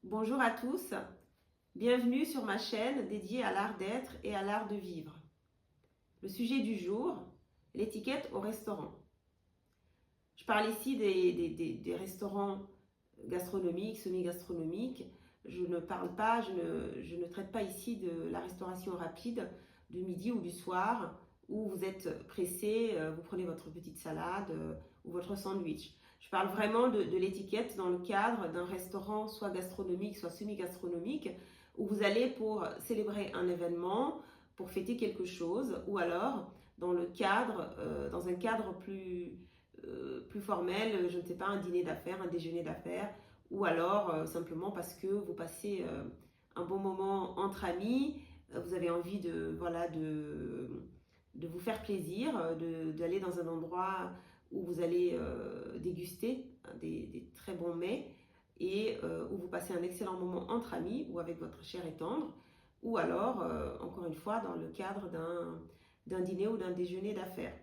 Bonjour à tous, bienvenue sur ma chaîne dédiée à l'art d'être et à l'art de vivre. Le sujet du jour, l'étiquette au restaurant. Je parle ici des restaurants gastronomiques, semi-gastronomiques. Je ne parle pas, je ne traite pas ici de la restauration rapide du midi ou du soir où vous êtes pressé, vous prenez votre petite salade ou votre sandwich. Je parle vraiment de l'étiquette dans le cadre d'un restaurant soit gastronomique, soit semi-gastronomique, où vous allez pour célébrer un événement, pour fêter quelque chose, ou alors dans le cadre, dans un cadre plus formel, je ne sais pas, un dîner d'affaires, un déjeuner d'affaires, ou alors simplement parce que vous passez un bon moment entre amis, vous avez envie de vous faire plaisir, d'aller dans un endroit où vous allez déguster des très bons mets et où vous passez un excellent moment entre amis ou avec votre chair et tendre, ou alors, encore une fois, dans le cadre d'un dîner ou d'un déjeuner d'affaires.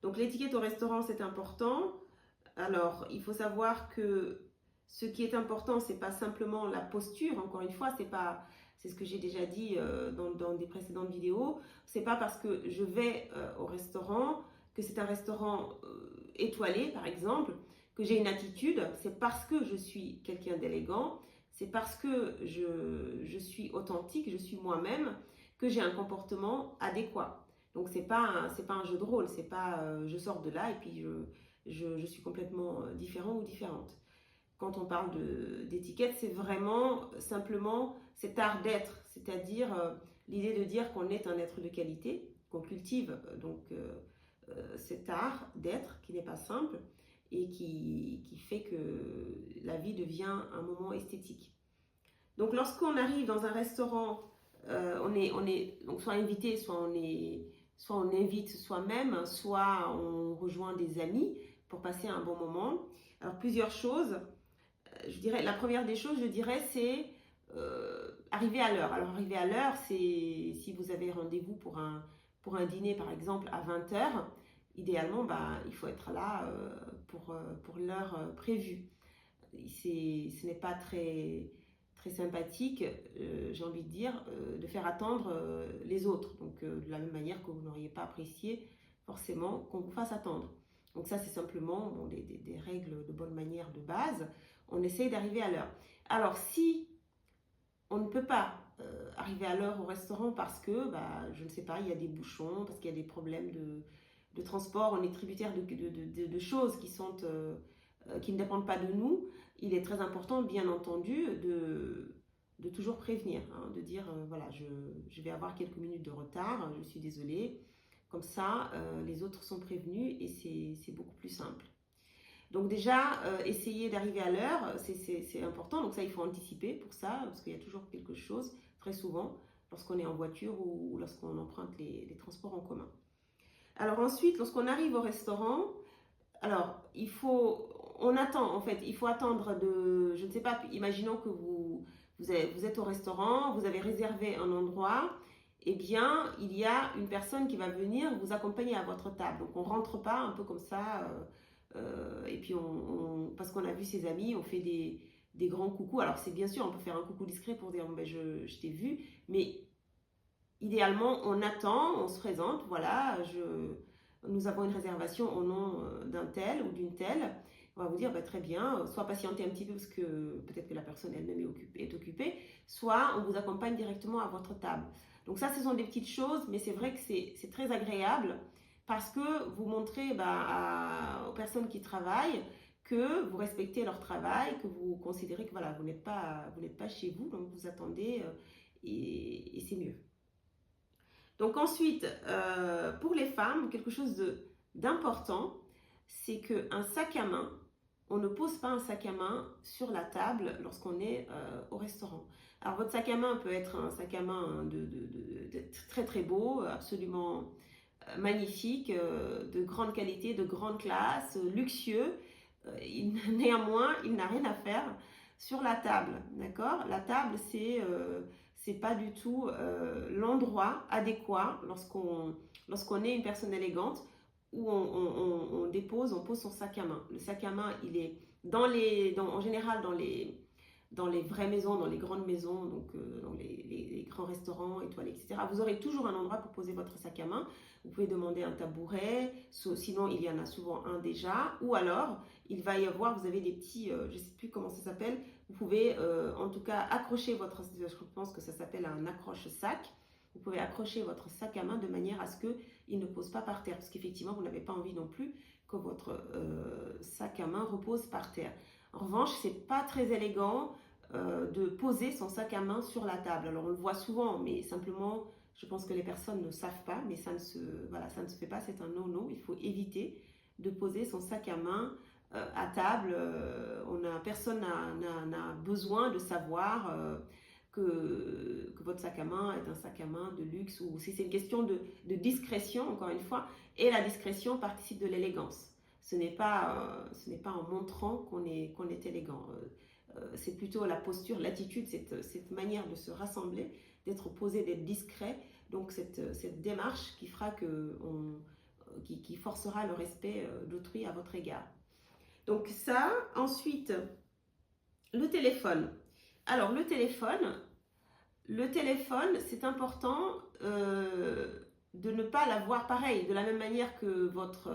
Donc l'étiquette au restaurant, c'est important. Alors, il faut savoir que ce qui est important, c'est pas simplement la posture, encore une fois, c'est ce que j'ai déjà dit dans des précédentes vidéos, c'est pas parce que je vais au restaurant, que c'est un restaurant étoilé par exemple, que j'ai une attitude, c'est parce que je suis quelqu'un d'élégant, c'est parce que je suis authentique, je suis moi-même, que j'ai un comportement adéquat. Donc c'est pas un jeu de rôle, c'est pas je sors de là et puis je suis complètement différent ou différente. Quand on parle d'étiquette, c'est vraiment simplement cet art d'être, c'est-à-dire l'idée de dire qu'on est un être de qualité, qu'on cultive cet art d'être qui n'est pas simple et qui fait que la vie devient un moment esthétique. Donc lorsqu'on arrive dans un restaurant, on est donc soit invité, soit on invite soi-même, soit on rejoint des amis pour passer un bon moment. Alors plusieurs choses. Je dirais, la première des choses, je dirais, c'est arriver à l'heure. Alors arriver à l'heure, c'est si vous avez rendez-vous pour un dîner par exemple à 20h, idéalement, bah, il faut être là pour l'heure prévue. Ce n'est pas très sympathique, j'ai envie de dire, de faire attendre les autres. Donc, de la même manière que vous n'auriez pas apprécié forcément qu'on vous fasse attendre. Donc, ça, c'est simplement bon, des règles de bonne manière de base. On essaye d'arriver à l'heure. Alors, si on ne peut pas arriver à l'heure au restaurant parce que, bah, je ne sais pas, il y a des bouchons, parce qu'il y a des problèmes de transport, on est tributaire de choses qui ne dépendent pas de nous, il est très important, bien entendu, de toujours prévenir, hein, de dire, voilà, je vais avoir quelques minutes de retard, je suis désolée. Comme ça, les autres sont prévenus et c'est beaucoup plus simple. Donc déjà, essayer d'arriver à l'heure, c'est important. Donc ça, il faut anticiper pour ça, parce qu'il y a toujours quelque chose, très souvent, lorsqu'on est en voiture ou lorsqu'on emprunte les transports en commun. Alors ensuite, lorsqu'on arrive au restaurant, alors on attend en fait, il faut attendre je ne sais pas, imaginons que vous êtes au restaurant, vous avez réservé un endroit, eh bien, il y a une personne qui va venir vous accompagner à votre table. Donc on ne rentre pas un peu comme ça, et puis parce qu'on a vu ses amis, on fait des grands coucous. Alors c'est bien sûr, on peut faire un coucou discret pour dire, ben, je t'ai vu, mais idéalement, on attend, on se présente, voilà, nous avons une réservation au nom d'un tel ou d'une telle. On va vous dire, bah, très bien, soit patienter un petit peu parce que peut-être que la personne elle-même est occupée, soit on vous accompagne directement à votre table. Donc ça, ce sont des petites choses, mais c'est vrai que c'est très agréable parce que vous montrez aux personnes qui travaillent que vous respectez leur travail, que vous considérez que voilà, vous n'êtes pas chez vous, donc vous attendez et c'est mieux. Donc ensuite, pour les femmes, quelque chose d'important, c'est qu'un sac à main, on ne pose pas un sac à main sur la table lorsqu'on est au restaurant. Alors votre sac à main peut être un sac à main de très très beau, absolument magnifique, de grande qualité, de grande classe, luxueux. Néanmoins, il n'a rien à faire sur la table, d'accord? La table, c'est pas du tout l'endroit adéquat lorsqu'on est une personne élégante où on pose son sac à main. Le sac à main, il est en général dans dans les vraies maisons, dans les grandes maisons, donc dans les grands restaurants étoilés, etc., vous aurez toujours un endroit pour poser votre sac à main. Vous pouvez demander un tabouret, sinon il y en a souvent un déjà, ou alors il va y avoir, vous avez des petits, je ne sais plus comment ça s'appelle, vous pouvez en tout cas accrocher votre, je pense que ça s'appelle un accroche-sac, vous pouvez accrocher votre sac à main de manière à ce qu'il ne pose pas par terre, parce qu'effectivement vous n'avez pas envie non plus que votre sac à main repose par terre. En revanche, c'est pas très élégant de poser son sac à main sur la table. Alors on le voit souvent, mais simplement, je pense que les personnes ne savent pas, mais ça ne se fait pas, c'est un no-no. Il faut éviter de poser son sac à main à table. Personne n'a besoin de savoir que votre sac à main est un sac à main de luxe, ou si c'est une question de discrétion, encore une fois, et la discrétion participe de l'élégance. Ce n'est pas en montrant qu'on est élégant. C'est plutôt la posture, l'attitude, cette manière de se rassembler, d'être posé, d'être discret. Donc cette démarche qui fera qui forcera le respect d'autrui à votre égard. Donc ça, ensuite, le téléphone. Alors le téléphone, c'est important de ne pas l'avoir pareil. De la même manière que votre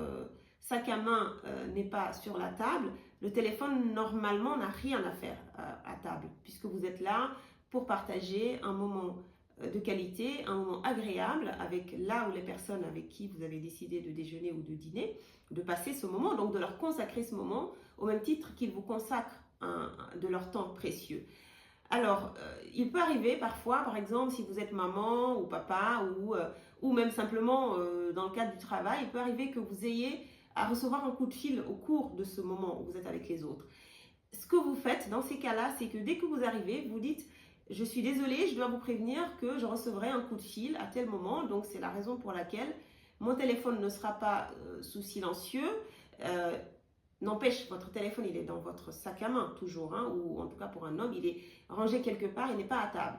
sac à main n'est pas sur la table, le téléphone normalement n'a rien à faire à table, puisque vous êtes là pour partager un moment de qualité, un moment agréable avec là où les personnes avec qui vous avez décidé de déjeuner ou de dîner, de passer ce moment, donc de leur consacrer ce moment au même titre qu'ils vous consacrent de leur temps précieux. Alors, il peut arriver parfois, par exemple, si vous êtes maman ou papa ou même simplement dans le cadre du travail, il peut arriver que vous ayez à recevoir un coup de fil au cours de ce moment où vous êtes avec les autres. Ce que vous faites dans ces cas-là, c'est que dès que vous arrivez, vous dites « Je suis désolée, je dois vous prévenir que je recevrai un coup de fil à tel moment, donc c'est la raison pour laquelle mon téléphone ne sera pas sous silencieux. N'empêche, votre téléphone, il est dans votre sac à main toujours, hein, ou en tout cas pour un homme, il est rangé quelque part, il n'est pas à table.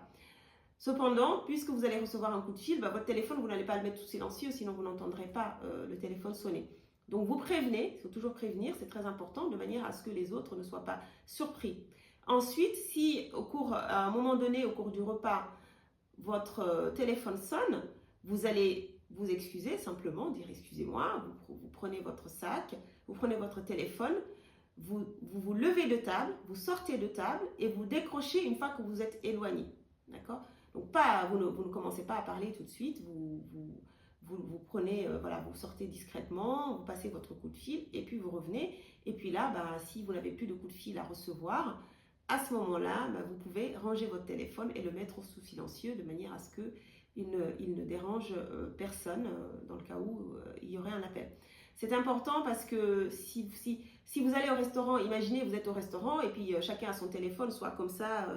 Cependant, puisque vous allez recevoir un coup de fil, votre téléphone, vous n'allez pas le mettre sous silencieux, sinon vous n'entendrez pas le téléphone sonner. Donc vous prévenez, il faut toujours prévenir, c'est très important, de manière à ce que les autres ne soient pas surpris. Ensuite, si à un moment donné, au cours du repas, votre téléphone sonne, vous allez vous excuser simplement, dire excusez-moi, vous prenez votre sac, vous prenez votre téléphone, vous levez de table, vous sortez de table et vous décrochez une fois que vous êtes éloigné. D'accord? Donc vous ne commencez pas à parler tout de suite, vous prenez, vous sortez discrètement, vous passez votre coup de fil et puis vous revenez. Et puis là, si vous n'avez plus de coup de fil à recevoir, à ce moment-là, vous pouvez ranger votre téléphone et le mettre sous silencieux de manière à ce qu'il ne dérange personne dans le cas où il y aurait un appel. C'est important parce que si vous allez au restaurant, imaginez vous êtes au restaurant et puis chacun a son téléphone, soit comme ça,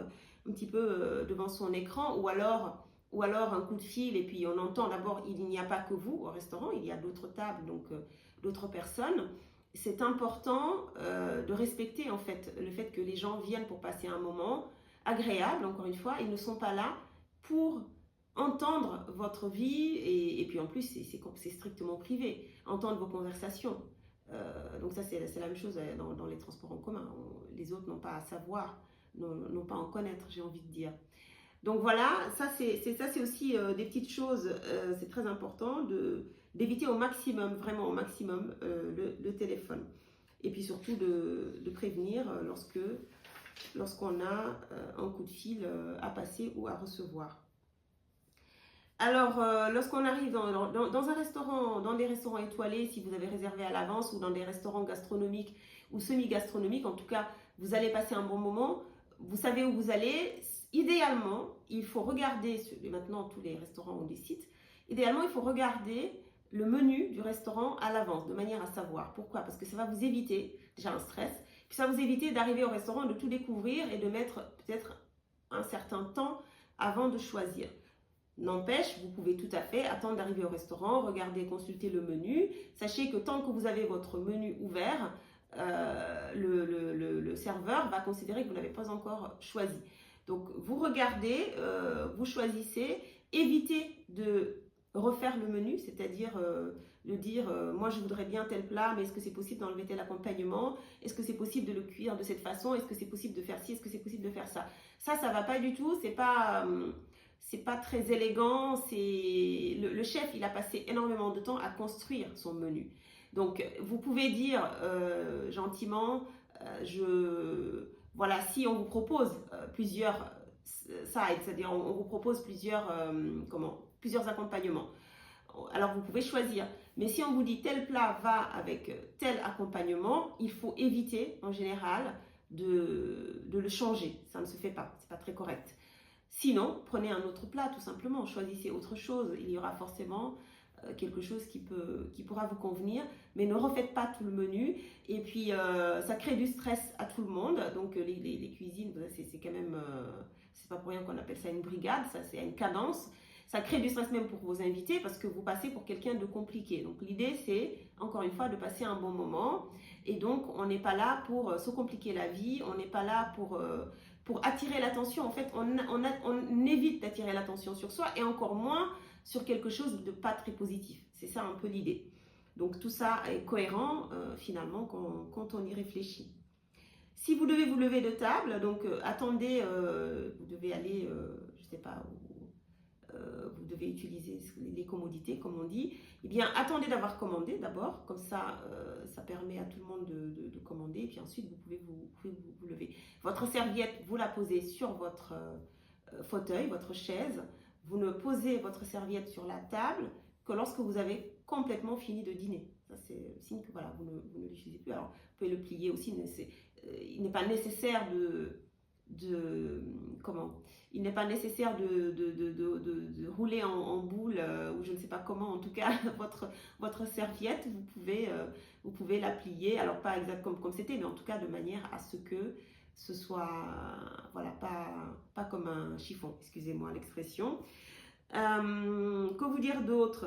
un petit peu devant son écran, ou alors un coup de fil et puis on entend d'abord, il n'y a pas que vous au restaurant, il y a d'autres tables, donc d'autres personnes. C'est important de respecter en fait le fait que les gens viennent pour passer un moment agréable, encore une fois, ils ne sont pas là pour entendre votre vie et puis en plus c'est strictement privé, entendre vos conversations. Donc ça c'est la même chose dans les transports en commun, les autres n'ont pas à savoir, n'ont pas à en connaître, j'ai envie de dire. Donc voilà, ça c'est aussi des petites choses, c'est très important d'éviter au maximum, vraiment au maximum le téléphone. Et puis surtout de prévenir lorsqu'on a un coup de fil à passer ou à recevoir. Alors, lorsqu'on arrive dans un restaurant, dans des restaurants étoilés, si vous avez réservé à l'avance, ou dans des restaurants gastronomiques ou semi-gastronomiques, en tout cas, vous allez passer un bon moment, vous savez où vous allez. Idéalement, il faut regarder, et maintenant tous les restaurants ont des sites, idéalement, il faut regarder le menu du restaurant à l'avance, de manière à savoir. Pourquoi? Parce que ça va vous éviter déjà un stress, puis ça va vous éviter d'arriver au restaurant, de tout découvrir et de mettre peut-être un certain temps avant de choisir. N'empêche, vous pouvez tout à fait attendre d'arriver au restaurant, regarder, consulter le menu. Sachez que tant que vous avez votre menu ouvert, le serveur va considérer que vous n'avez pas encore choisi. Donc, vous regardez, vous choisissez, évitez de refaire le menu, c'est-à-dire de dire moi je voudrais bien tel plat, mais est-ce que c'est possible d'enlever tel accompagnement? Est-ce que c'est possible de le cuire de cette façon? Est-ce que c'est possible de faire ci? Est-ce que c'est possible de faire ça? Ça va pas du tout, c'est pas très élégant. Le chef, il a passé énormément de temps à construire son menu. Donc vous pouvez dire gentiment, voilà, si on vous propose plusieurs sides, c'est-à-dire on vous propose plusieurs accompagnements. Alors vous pouvez choisir, mais si on vous dit tel plat va avec tel accompagnement, il faut éviter en général de le changer. Ça ne se fait pas, c'est pas très correct. Sinon, prenez un autre plat tout simplement, choisissez autre chose. Il y aura forcément quelque chose qui pourra vous convenir, mais ne refaites pas tout le menu. Et puis ça crée du stress à tout le monde. Donc les cuisines, c'est quand même, c'est pas pour rien qu'on appelle ça une brigade, ça c'est une cadence. Ça crée du stress même pour vos invités parce que vous passez pour quelqu'un de compliqué. Donc l'idée c'est, encore une fois, de passer un bon moment. Et donc on n'est pas là pour se compliquer la vie, on n'est pas là pour attirer l'attention. En fait, on évite d'attirer l'attention sur soi et encore moins sur quelque chose de pas très positif. C'est ça un peu l'idée. Donc tout ça est cohérent finalement quand on y réfléchit. Si vous devez vous lever de table, donc attendez, vous devez aller, je sais pas, vous devez utiliser les commodités comme on dit, eh bien attendez d'avoir commandé d'abord, comme ça ça permet à tout le monde de commander, et puis ensuite vous pouvez vous lever. Votre serviette, vous la posez sur votre fauteuil, votre chaise. Vous ne posez votre serviette sur la table que lorsque vous avez complètement fini de dîner. Ça, c'est signe que voilà, vous ne l'utilisez plus. Alors, vous pouvez le plier aussi, mais il n'est pas nécessaire il n'est pas nécessaire de rouler en boule ou je ne sais pas comment. En tout cas, votre serviette, vous pouvez la plier. Alors, pas exactement comme c'était, mais en tout cas de manière à ce que ce soit, voilà, pas comme un chiffon, excusez-moi l'expression. Que vous dire d'autre?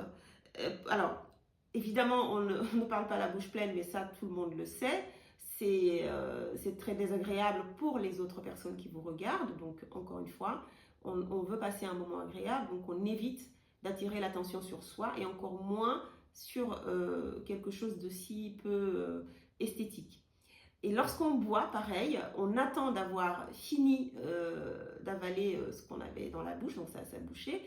Alors, évidemment, on ne parle pas la bouche pleine, mais ça, tout le monde le sait. C'est très désagréable pour les autres personnes qui vous regardent. Donc, encore une fois, on veut passer un moment agréable, donc on évite d'attirer l'attention sur soi et encore moins sur quelque chose de si peu esthétique. Et lorsqu'on boit, pareil, on attend d'avoir fini d'avaler ce qu'on avait dans la bouche, donc ça bouché,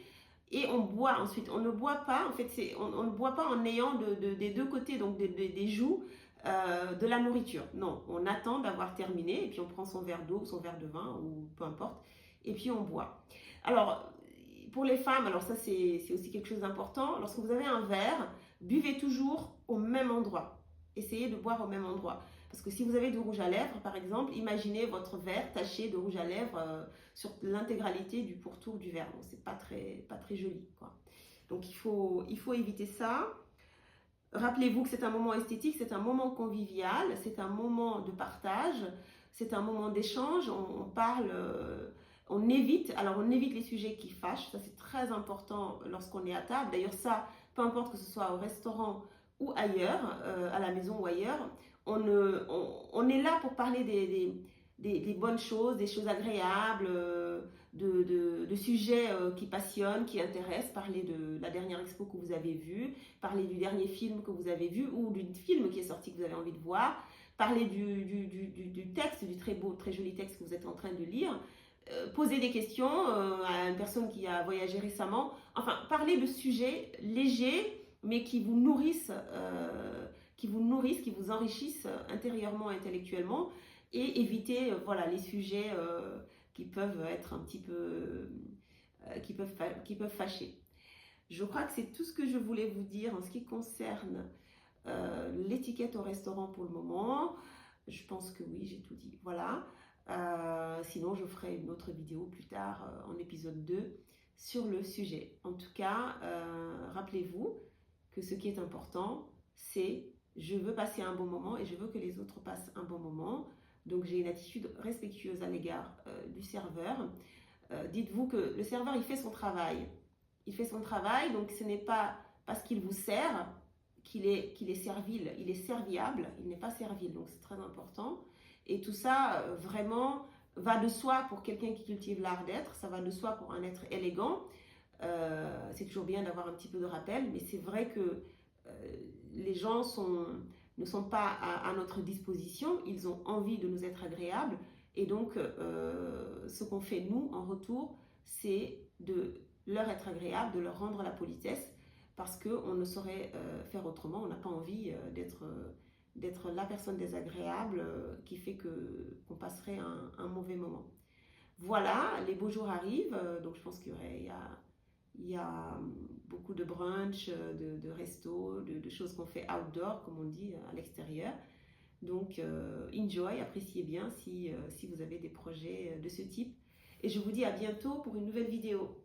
et on boit ensuite. On ne boit pas, en fait, on ne boit pas en ayant des deux côtés, donc des joues, de la nourriture. Non, on attend d'avoir terminé, et puis on prend son verre d'eau, son verre de vin, ou peu importe, et puis on boit. Alors, pour les femmes, alors ça c'est aussi quelque chose d'important, lorsque vous avez un verre, buvez toujours au même endroit. Essayez de boire au même endroit. Parce que si vous avez du rouge à lèvres, par exemple, imaginez votre verre taché de rouge à lèvres sur l'intégralité du pourtour du verre. Donc, c'est pas très joli, quoi. Donc, il faut éviter ça. Rappelez-vous que c'est un moment esthétique, c'est un moment convivial, c'est un moment de partage, c'est un moment d'échange. On parle, on évite les sujets qui fâchent. Ça, c'est très important lorsqu'on est à table. D'ailleurs, ça, peu importe que ce soit au restaurant ou ailleurs, à la maison ou ailleurs, on est là pour parler des bonnes choses, des choses agréables, de sujets qui passionnent, qui intéressent, parler de la dernière expo que vous avez vue, parler du dernier film que vous avez vu ou du film qui est sorti que vous avez envie de voir, parler du texte, du très beau, très joli texte que vous êtes en train de lire, poser des questions à une personne qui a voyagé récemment, enfin parler de sujets légers mais qui vous nourrissent, qui vous enrichissent intérieurement, intellectuellement, et éviter voilà, les sujets qui peuvent être un petit peu, qui peuvent fâcher. Je crois que c'est tout ce que je voulais vous dire en ce qui concerne l'étiquette au restaurant pour le moment. Je pense que oui, j'ai tout dit. Voilà. Sinon, je ferai une autre vidéo plus tard en épisode 2 sur le sujet. En tout cas, rappelez-vous que ce qui est important, c'est je veux passer un bon moment et je veux que les autres passent un bon moment. Donc j'ai une attitude respectueuse à l'égard du serveur. Dites-vous que le serveur, il fait son travail. Il fait son travail, donc ce n'est pas parce qu'il vous sert qu'il est servile, il est serviable, il n'est pas servile, donc c'est très important. Et tout ça, vraiment, va de soi pour quelqu'un qui cultive l'art d'être, ça va de soi pour un être élégant. C'est toujours bien d'avoir un petit peu de rappel, mais c'est vrai que les gens ne sont pas à notre disposition, ils ont envie de nous être agréables, et donc ce qu'on fait nous en retour, c'est de leur être agréable, de leur rendre la politesse, parce qu'on ne saurait faire autrement, on n'a pas envie d'être la personne désagréable qui fait qu'on passerait un mauvais moment. Voilà, les beaux jours arrivent, donc je pense il y a beaucoup de brunch, de restos, de choses qu'on fait outdoor, comme on dit, à l'extérieur. Donc, enjoy, appréciez bien si vous avez des projets de ce type. Et je vous dis à bientôt pour une nouvelle vidéo.